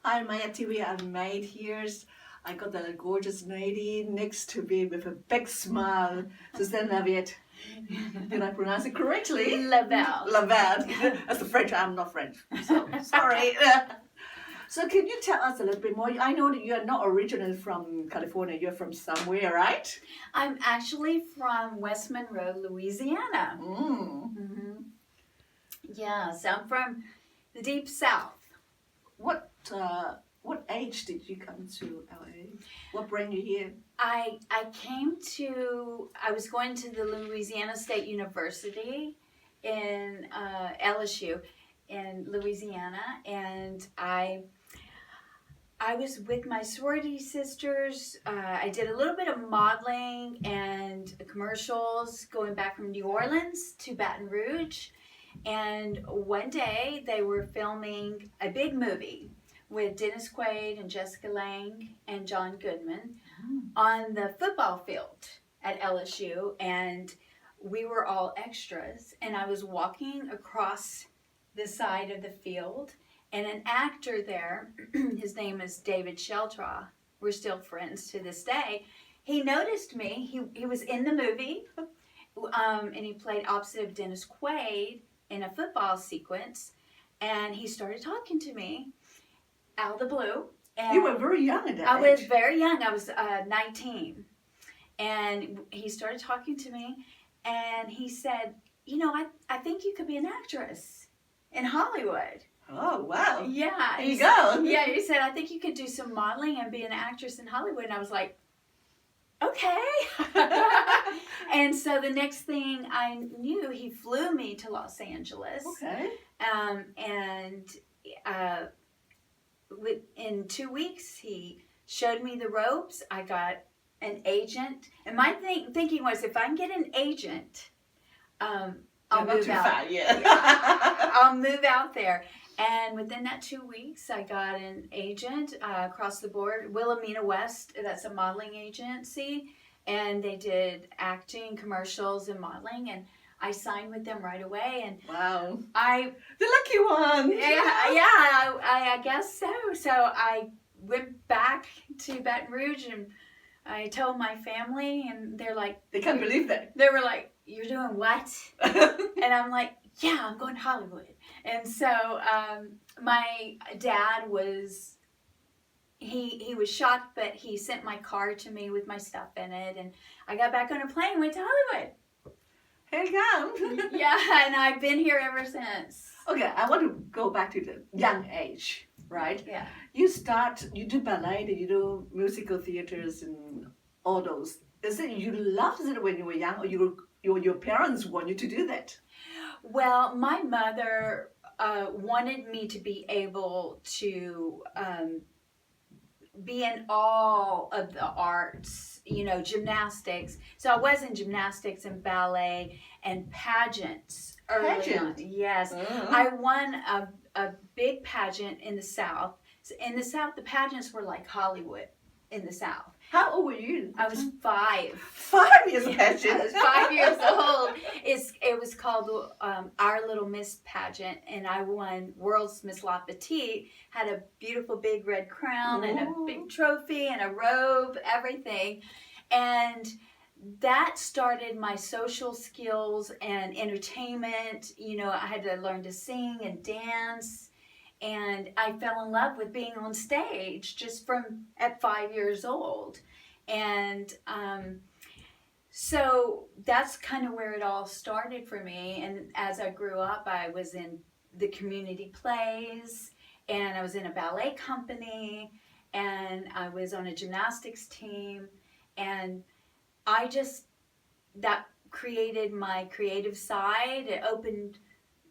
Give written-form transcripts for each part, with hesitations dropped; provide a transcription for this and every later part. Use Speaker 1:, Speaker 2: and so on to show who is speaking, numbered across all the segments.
Speaker 1: Hi, Maya TV. I'm May here. I got a gorgeous lady next to me with a big smile. Susan Lavelle. Did I pronounce it correctly?
Speaker 2: Lavelle.
Speaker 1: Lavelle. That's the French. I'm not French. So sorry. So can you tell us a little bit more? I know that you are not originally from California. You're from somewhere, right?
Speaker 2: I'm actually from West Monroe, Louisiana.
Speaker 1: Mm.
Speaker 2: Yes, I'm from the deep south.
Speaker 1: What age did you come to LA? What brought you here?
Speaker 2: I was going to the Louisiana State University in LSU in Louisiana, and I was with my sorority sisters. I did a little bit of modeling and commercials going back from New Orleans to Baton Rouge. And one day they were filming a big movie with Dennis Quaid and Jessica Lange and John Goodman on the football field at LSU. And we were all extras. And I was walking across the side of the field, and an actor there, his name is David Sheltraw, we're still friends to this day, he noticed me. He was in the movie, and he played opposite of Dennis Quaid in a football sequence, and he started talking to me out of the blue. And
Speaker 1: you were very young at that
Speaker 2: I
Speaker 1: age.
Speaker 2: was very young. I was 19. And he started talking to me, and he said, I think you could be an actress in Hollywood.
Speaker 1: Oh, wow.
Speaker 2: Yeah.
Speaker 1: There you go.
Speaker 2: Yeah, he said, I think you could do some modeling and be an actress in Hollywood. And I was like, okay. And so the next thing I knew, he flew me to Los Angeles.
Speaker 1: Okay.
Speaker 2: And in 2 weeks, he showed me the ropes. I got an agent. And my thinking was, if I can get an agent, I'll move out. I'll move out there. And within that 2 weeks, I got an agent across the board, Wilhelmina West. That's a modeling agency, and they did acting, commercials, and modeling. And I signed with them right away. And
Speaker 1: wow,
Speaker 2: the
Speaker 1: lucky one.
Speaker 2: I guess so. So I went back to Baton Rouge, and I told my family, and they're like,
Speaker 1: they can't believe that.
Speaker 2: They were like, "You're doing what?" And I'm like, "Yeah, I'm going to Hollywood." And so my dad was, he was shocked, but he sent my car to me with my stuff in it, and I got back on a plane and went to Hollywood.
Speaker 1: Here you go.
Speaker 2: Yeah, and I've been here ever since.
Speaker 1: Okay, I want to go back to the young age, right?
Speaker 2: Yeah.
Speaker 1: You do ballet, you do musical theaters and all those. Is it you loved it when you were young, or your parents want you to do that?
Speaker 2: Well, my mother wanted me to be able to be in all of the arts, gymnastics. So I was in gymnastics and ballet and pageants early on. Yes. I won a big pageant in the South. In the South, the pageants were like Hollywood in the South.
Speaker 1: How old were you?
Speaker 2: I was 5.
Speaker 1: 5 years of pageant.
Speaker 2: I was 5 years old. It was called Our Little Miss Pageant, and I won World's Miss La Petite. Had a beautiful big red crown and a big trophy and a robe, everything. And that started my social skills and entertainment. I had to learn to sing and dance. And I fell in love with being on stage just at 5 years old. And so that's kind of where it all started for me. And as I grew up, I was in the community plays, and I was in a ballet company, and I was on a gymnastics team. And that created my creative side. It opened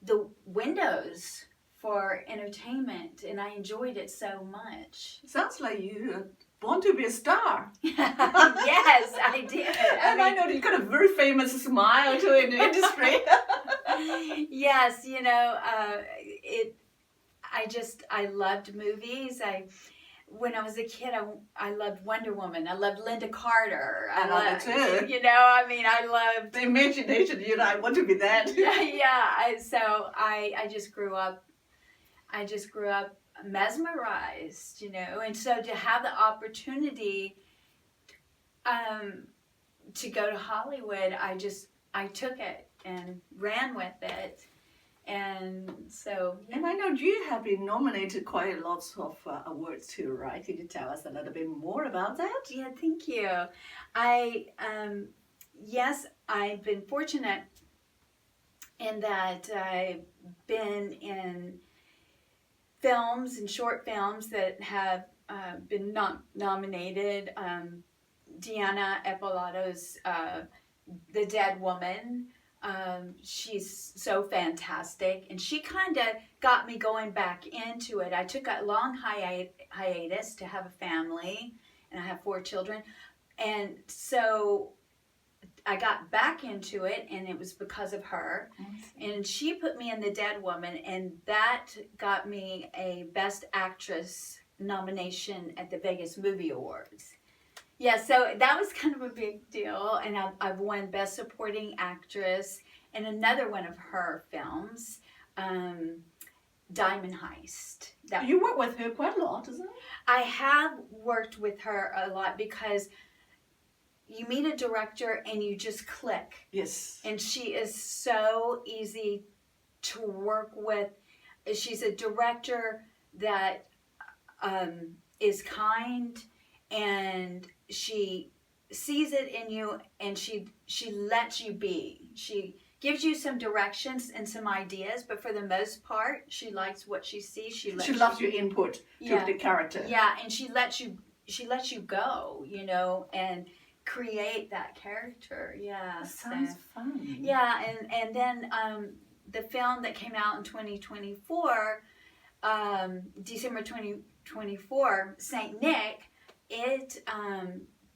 Speaker 2: the windows for entertainment, and I enjoyed it so much.
Speaker 1: Sounds like you want to be a star.
Speaker 2: Yes, I did.
Speaker 1: I know that you got a very famous smile too in the industry.
Speaker 2: Yes, I loved movies. When I was a kid, I loved Wonder Woman. I loved Linda Carter.
Speaker 1: I love it too.
Speaker 2: I loved
Speaker 1: the imagination. I want to be that.
Speaker 2: Yeah. So I just grew up mesmerized, you know. And so to have the opportunity to go to Hollywood, I took it and ran with it. And so, yeah.
Speaker 1: And I know you have been nominated quite lots of awards too, right? Can you tell us a little bit more about that?
Speaker 2: Yeah, thank you. Yes, I've been fortunate in that I've been in films and short films that have been nominated. Diana Epolato's The Dead Woman. She's so fantastic, and she kind of got me going back into it. I took a long hiatus to have a family, and I have 4 children, and so I got back into it, and it was because of her. And she put me in The Dead Woman, and that got me a Best Actress nomination at the Vegas Movie Awards. Yeah, so that was kind of a big deal, and I've won Best Supporting Actress in another one of her films, Diamond Heist.
Speaker 1: You work with her quite a lot, isn't it?
Speaker 2: I have worked with her a lot because you meet a director and you just click.
Speaker 1: Yes.
Speaker 2: And she is so easy to work with. She's a director that is kind, and she sees it in you, and she lets you be. She gives you some directions and some ideas, but for the most part, she likes what she sees. She
Speaker 1: loves your input to the character.
Speaker 2: Yeah, and she lets you go, you know, and create that character. Yeah,
Speaker 1: that sounds fun.
Speaker 2: Yeah, and then the film that came out in 2024, December 2024, Saint Nick, it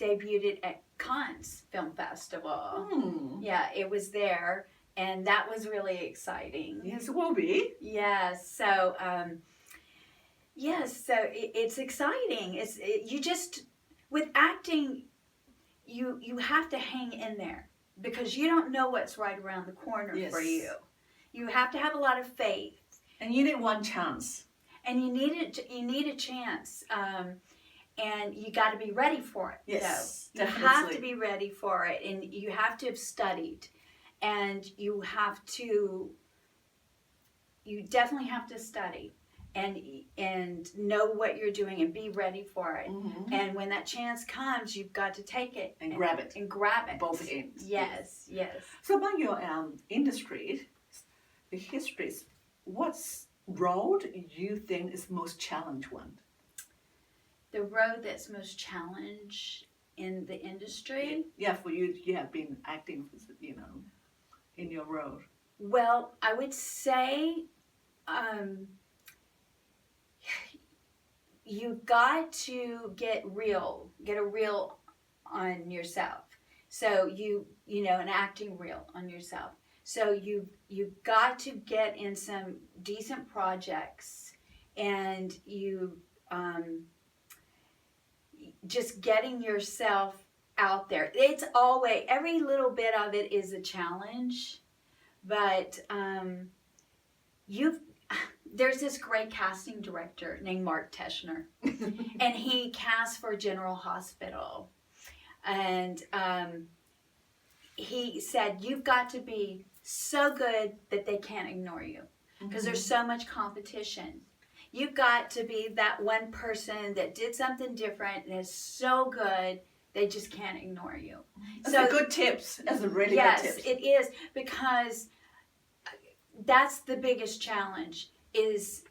Speaker 2: debuted at Cannes Film Festival. Yeah, it was there, and that was really exciting.
Speaker 1: Yes, it will be.
Speaker 2: Yes, so it's exciting. You just, with acting, you have to hang in there because you don't know what's right around the corner for you. You have to have a lot of faith,
Speaker 1: and you need one chance.
Speaker 2: And you need a chance. And you got to be ready for it.
Speaker 1: Yes,
Speaker 2: so you have to be ready for it, and you have to have studied, and you definitely have to study and know what you're doing and be ready for it. Mm-hmm. And when that chance comes, you've got to take it
Speaker 1: and grab it.
Speaker 2: And grab it.
Speaker 1: Both ends.
Speaker 2: Yes.
Speaker 1: So about your industry, the histories, what's road you think is most challenged one?
Speaker 2: The road that's most challenged in the industry?
Speaker 1: Yeah, for you have been acting, you know, in your road.
Speaker 2: Well, I would say you got to get a reel on yourself. So you know, an acting reel on yourself. So you got to get in some decent projects, and you just getting yourself out there. It's always, every little bit of it is a challenge, but there's this great casting director named Mark Teschner, and he casts for General Hospital, and he said, you've got to be so good that they can't ignore you, because there's so much competition. You've got to be that one person that did something different and is so good, they just can't ignore you.
Speaker 1: That's good tips. That's a really good tips.
Speaker 2: Yes, it is, because that's the biggest challenge, is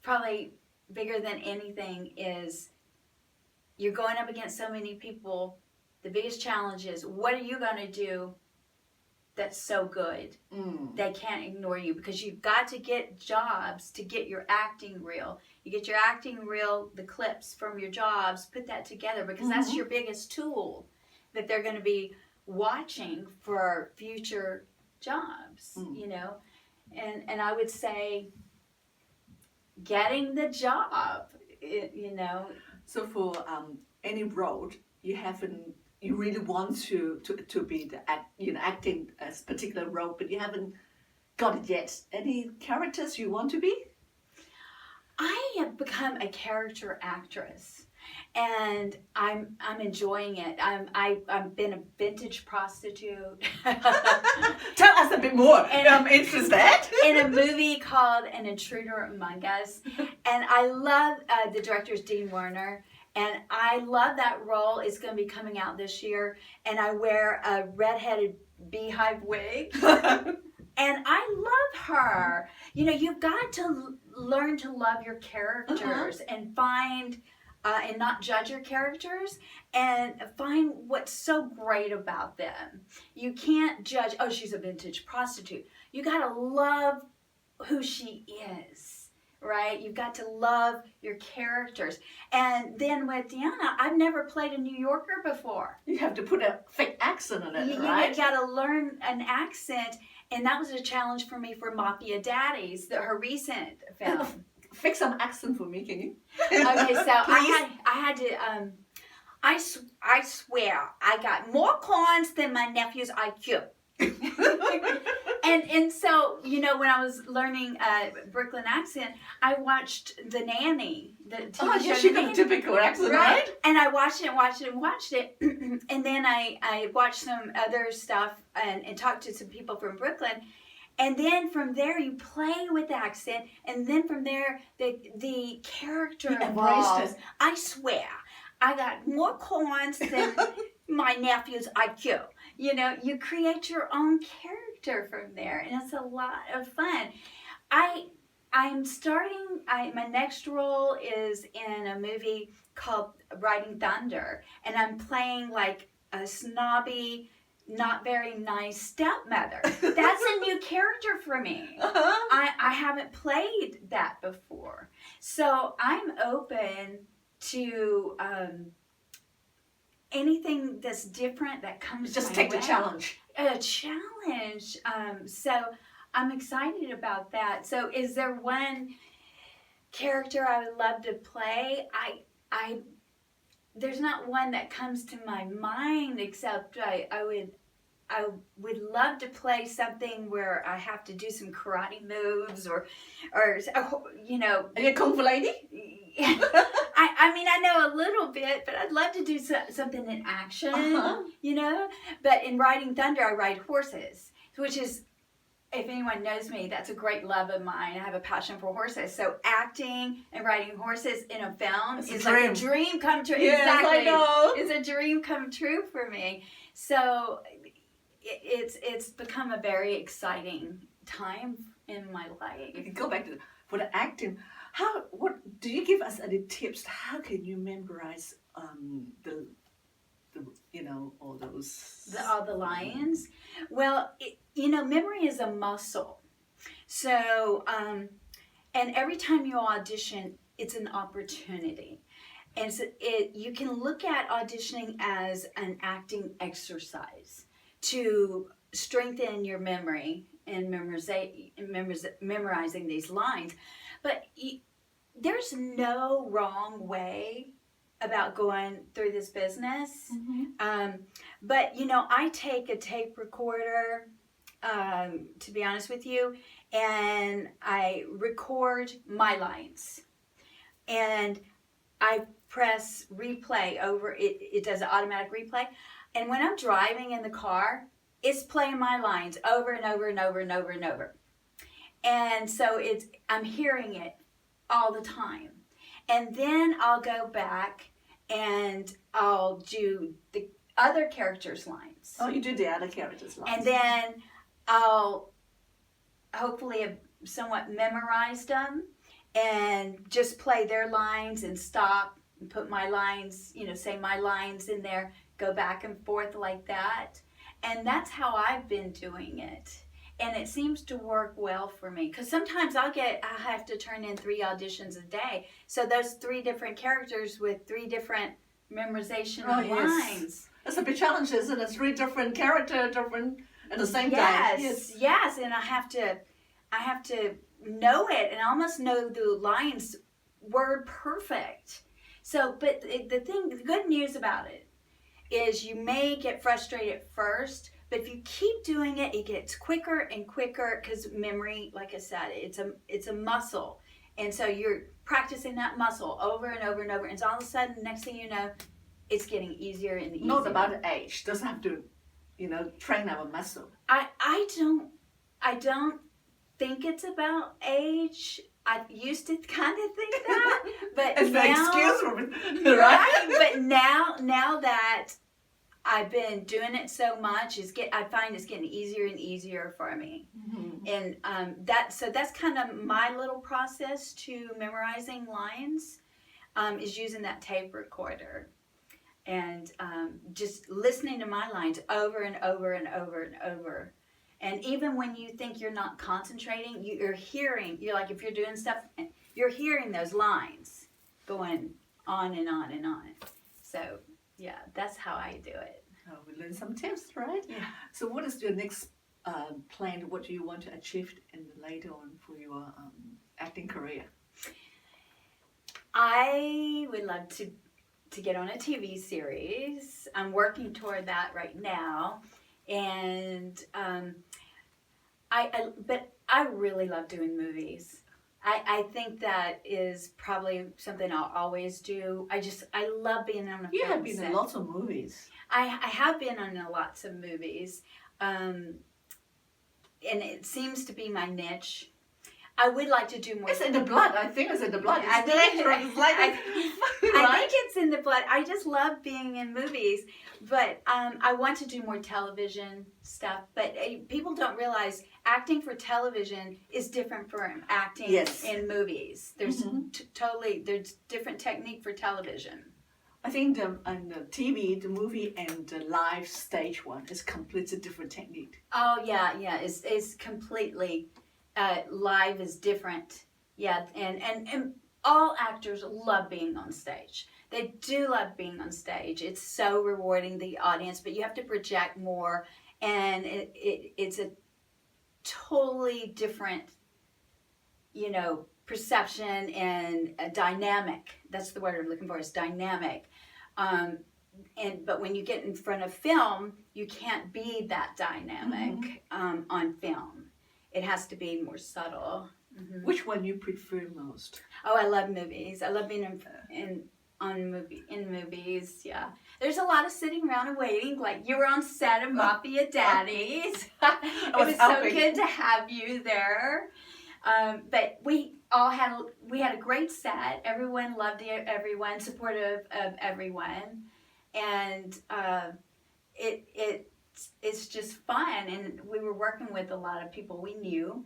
Speaker 2: probably bigger than anything, is you're going up against so many people. The biggest challenge is, what are you going to do that's so good they can't ignore you? Because you've got to get jobs to get your acting reel. You get your acting reel, the clips from your jobs, put that together, because that's your biggest tool that they're going to be watching for future jobs, you know. And I would say getting the job, you know.
Speaker 1: So for any road, you really want to be acting a particular role, but you haven't got it yet. Any characters you want to be?
Speaker 2: I have become a character actress, and I'm enjoying it. I've been a vintage prostitute.
Speaker 1: Tell us a bit more.
Speaker 2: And-
Speaker 1: I'm interested.
Speaker 2: In a movie called An Intruder Among Us. And I love the director's Dean Werner. And I love that role. It's going to be coming out this year. And I wear a redheaded beehive wig. And I love her. You know, you've got to learn to love your characters and find and not judge your characters and find what's so great about them. You can't judge, oh, she's a vintage prostitute. You got to love who she is, right? You've got to love your characters. And then with Deanna, I've never played a New Yorker before.
Speaker 1: You have to put a fake accent on it,
Speaker 2: You
Speaker 1: right?
Speaker 2: got to learn an accent. And that was a challenge for me for Mafia Daddies, her recent film.
Speaker 1: Fix some accent for me, can you?
Speaker 2: Okay, so
Speaker 1: Please?
Speaker 2: I had to, I swear, I got more coins than my nephew's IQ. And so, you know, when I was learning Brooklyn accent, I watched The Nanny, the TV
Speaker 1: Oh,
Speaker 2: show
Speaker 1: yes, you
Speaker 2: The
Speaker 1: got a
Speaker 2: Nanny.
Speaker 1: typical accent, right?
Speaker 2: And I watched it. And then I watched some other stuff and talked to some people from Brooklyn. And then from there, you play with the accent. And then from there, the character
Speaker 1: You embraced
Speaker 2: evolves.
Speaker 1: it.
Speaker 2: I swear, I got more coins than my nephew's IQ. You know, you create your own character from there. And it's a lot of fun. I'm starting, my next role is in a movie called Riding Thunder. And I'm playing like a snobby, not very nice stepmother. That's a new character for me. I haven't played that before. So I'm open to anything that's different that comes
Speaker 1: Just
Speaker 2: my
Speaker 1: take
Speaker 2: way.
Speaker 1: the challenge.
Speaker 2: A challenge. So I'm excited about that. So is there one character I would love to play? There's not one that comes to my mind, except I would love to play something where I have to do some karate moves or you know.
Speaker 1: Are you a kung fu lady?
Speaker 2: I mean, I know a little bit, but I'd love to do something in action, you know. But in Riding Thunder, I ride horses, which is, if anyone knows me, that's a great love of mine. I have a passion for horses. So acting and riding horses in a film
Speaker 1: It's a
Speaker 2: is
Speaker 1: dream.
Speaker 2: like a dream come true.
Speaker 1: Yes,
Speaker 2: Exactly.
Speaker 1: I know.
Speaker 2: It's a dream come true for me. So it's become a very exciting time in my life.
Speaker 1: Go back to for the acting. What do you give us any tips? How can you memorize the you know, all those
Speaker 2: All the lines. Well, you know, memory is a muscle. So, and every time you audition, it's an opportunity. And so you can look at auditioning as an acting exercise to strengthen your memory and memorizing these lines. But there's no wrong way about going through this business. But, you know, I take a tape recorder, to be honest with you, and I record my lines. And I press replay over it. It does an automatic replay. And when I'm driving in the car, it's playing my lines over and over and over and over and over. And so I'm hearing it all the time. And then I'll go back and I'll do the other characters' lines.
Speaker 1: Oh, you do the other characters' lines.
Speaker 2: And then I'll hopefully have somewhat memorized them and just play their lines and stop and put my lines, you know, say my lines in there, go back and forth like that. And that's how I've been doing it. And it seems to work well for me. Because sometimes I have to turn in 3 auditions a day. So those 3 different characters with 3 different memorization of lines.
Speaker 1: That's a big challenge, isn't it? 3 different characters, different at the same time.
Speaker 2: Yes. And I have to know it and almost know the lines word perfect. So, but the good news about it is you may get frustrated at first, but if you keep doing it, it gets quicker and quicker because memory, like I said, it's a muscle. And so you're practicing that muscle over and over and over. And so all of a sudden, next thing you know, it's getting easier and easier.
Speaker 1: Not about age. Doesn't have to, train our muscle.
Speaker 2: I don't think it's about age. I used to kind of think that, but
Speaker 1: it's
Speaker 2: now,
Speaker 1: the excuse for it, right?
Speaker 2: But now that I've been doing it so much, I find it's getting easier and easier for me. Mm-hmm. And that's kind of my little process to memorizing lines, is using that tape recorder and just listening to my lines over and over and over and over. And even when you think you're not concentrating, you're hearing, like if you're doing stuff, you're hearing those lines going on and on and on. So yeah, that's how I do it.
Speaker 1: Oh, we learned some tips, right?
Speaker 2: Yeah.
Speaker 1: So what is your next plan? What do you want to achieve later on for your acting career?
Speaker 2: I would love to get on a TV series. I'm working toward that right now. And but I really love doing movies. I think that is probably something I'll always do. I love being on a film set.
Speaker 1: You have been in lots of movies.
Speaker 2: I have been on lots of movies, and it seems to be my niche. I would like to do more.
Speaker 1: It's in the blood. I think it's in the blood.
Speaker 2: I
Speaker 1: Right?
Speaker 2: think it's in the blood. I just love being in movies, but I want to do more television stuff. But people don't realize acting for television is different from acting in movies. There's there's different technique for television.
Speaker 1: I think the TV, the movie, and the live stage one is completely different technique.
Speaker 2: Oh yeah, it's completely. Live is different, and all actors love being on stage. They do love being on stage. It's so rewarding, the audience, but you have to project more, and it's a totally different, perception and a dynamic. That's the word I'm looking for, is dynamic. But when you get in front of film, you can't be that dynamic on film. It has to be more subtle. Mm-hmm.
Speaker 1: Which one you prefer most?
Speaker 2: Oh, I love movies. I love being in movies. Yeah, there's a lot of sitting around and waiting. Like you were on set of Mafia Daddies. It was so good to have you there. But we had a great set. Everyone loved everyone, supportive of everyone, and it's just fun, and we were working with a lot of people we knew,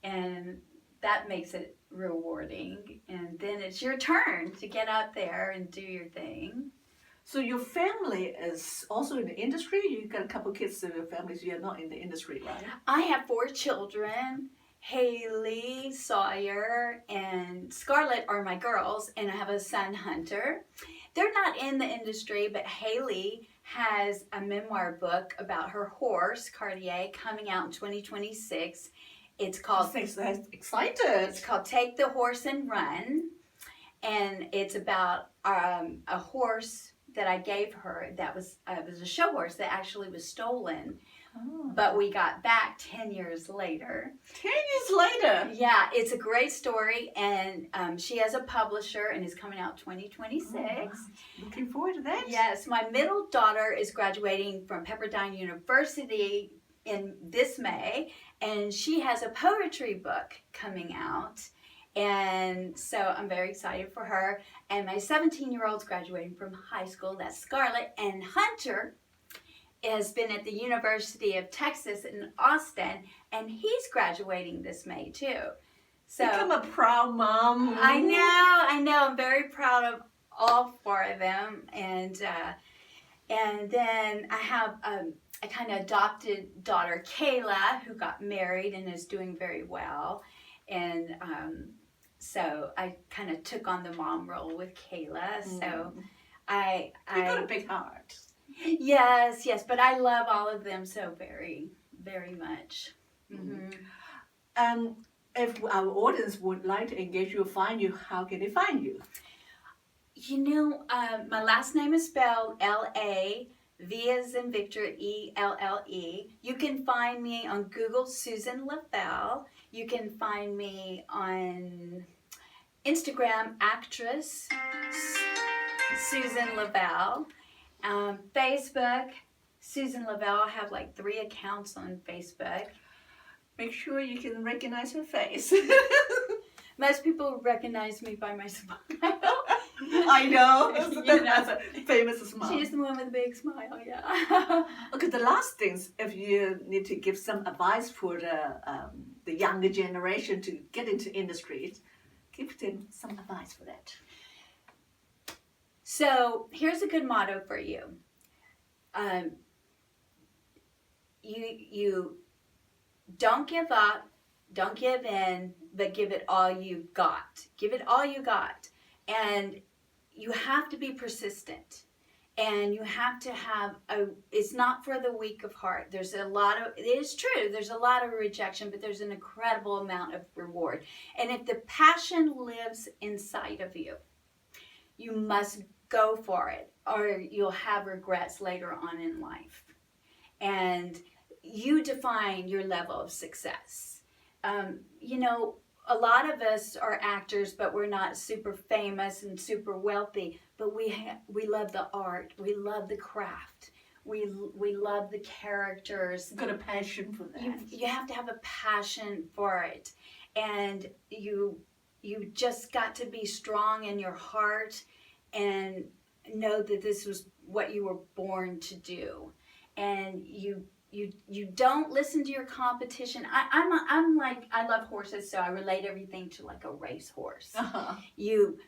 Speaker 2: and that makes it rewarding. And then it's your turn to get out there and do your thing.
Speaker 1: So your family is also in the industry? You've got a couple kids in your family, so you're not in the industry, right?
Speaker 2: I have 4 children. Haley, Sawyer, and Scarlett are my girls, and I have a son, Hunter. They're not in the industry, but Haley has a memoir book about her horse, Cartier, coming out in 2026. It's called...
Speaker 1: That's excited.
Speaker 2: It's called Take the Horse and Run. And it's about a horse that I gave her that was a show horse that actually was stolen. Oh. But we got back 10 years later.
Speaker 1: 10 years later?
Speaker 2: Yeah, it's a great story, and she has a publisher and is coming out 2026. Oh, wow.
Speaker 1: Looking forward to that.
Speaker 2: Yes, my middle daughter is graduating from Pepperdine University in this May, and she has a poetry book coming out. And so I'm very excited for her. And my 17-year-old's graduating from high school. That's Scarlett. And Hunter has been at the University of Texas in Austin, and he's graduating this May too. So
Speaker 1: become a proud mom.
Speaker 2: I know. I'm very proud of all 4 of them. And then I have a kind of adopted daughter, Kayla, who got married and is doing very well. And so I kind of took on the mom role with Kayla. So I
Speaker 1: got a big heart.
Speaker 2: Yes, but I love all of them so very, very much. Mm-hmm.
Speaker 1: If our audience would like to engage you, find you, how can they find you?
Speaker 2: My last name is spelled L-A, V as in Victor, E-L-L-E. You can find me on Google, Susan Lavelle. You can find me on Instagram, actress Susan Lavelle. Facebook, Susan Lavelle. I have like 3 accounts on Facebook.
Speaker 1: Make sure you can recognize her face.
Speaker 2: Most people recognize me by my smile.
Speaker 1: I know.
Speaker 2: You
Speaker 1: That's a famous smile.
Speaker 2: She's the one with a big smile, yeah.
Speaker 1: Okay, the last things, if you need to give some advice for the younger generation to get into industry, give them some advice for that.
Speaker 2: So here's a good motto for you. You don't give up, don't give in, but give it all you got. Give it all you got. And you have to be persistent. And you have to have it's not for the weak of heart. There's a lot of, it is true, there's a lot of rejection, but there's an incredible amount of reward. And if the passion lives inside of you, you must go for it, or you'll have regrets later on in life. And you define your level of success. You know, a lot of us are actors, but we're not super famous and super wealthy. But we love the art. We love the craft. We love the characters.
Speaker 1: Got a passion for that.
Speaker 2: You have to have a passion for it, and you just got to be strong in your heart and know that this was what you were born to do. And you don't listen to your competition. I'm like, I love horses, so I relate everything to like a racehorse.
Speaker 1: Uh-huh.
Speaker 2: You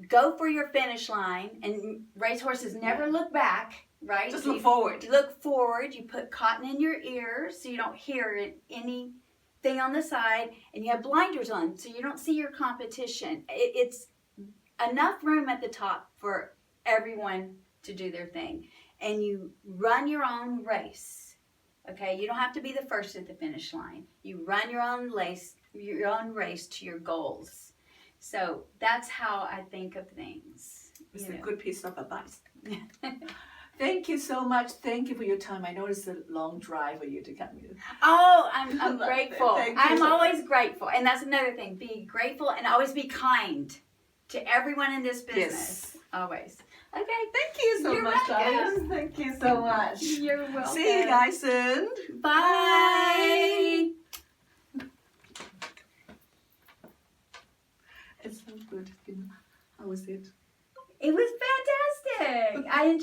Speaker 2: go for your finish line, and racehorses never look back, right?
Speaker 1: Just
Speaker 2: So
Speaker 1: look forward.
Speaker 2: You look forward. You put cotton in your ears so you don't hear anything on the side, and you have blinders on so you don't see your competition. It's enough room at the top for everyone to do their thing, and you run your own race. Okay, you don't have to be the first at the finish line. You run your own race to your goals. So that's how I think of things.
Speaker 1: It's a good piece of advice. Thank you so much. Thank you for your time. I know it's a long drive for you to come here.
Speaker 2: Oh, I'm grateful.
Speaker 1: Thank you.
Speaker 2: I'm always grateful. And that's another thing. Be grateful and always be kind to everyone in this business.
Speaker 1: Yes.
Speaker 2: Always. Okay.
Speaker 1: Thank you so
Speaker 2: You're
Speaker 1: much,
Speaker 2: welcome.
Speaker 1: guys. Thank you so much.
Speaker 2: You're welcome.
Speaker 1: See you guys soon.
Speaker 2: Bye.
Speaker 1: It's so good. How was it?
Speaker 2: It was fantastic. I enjoyed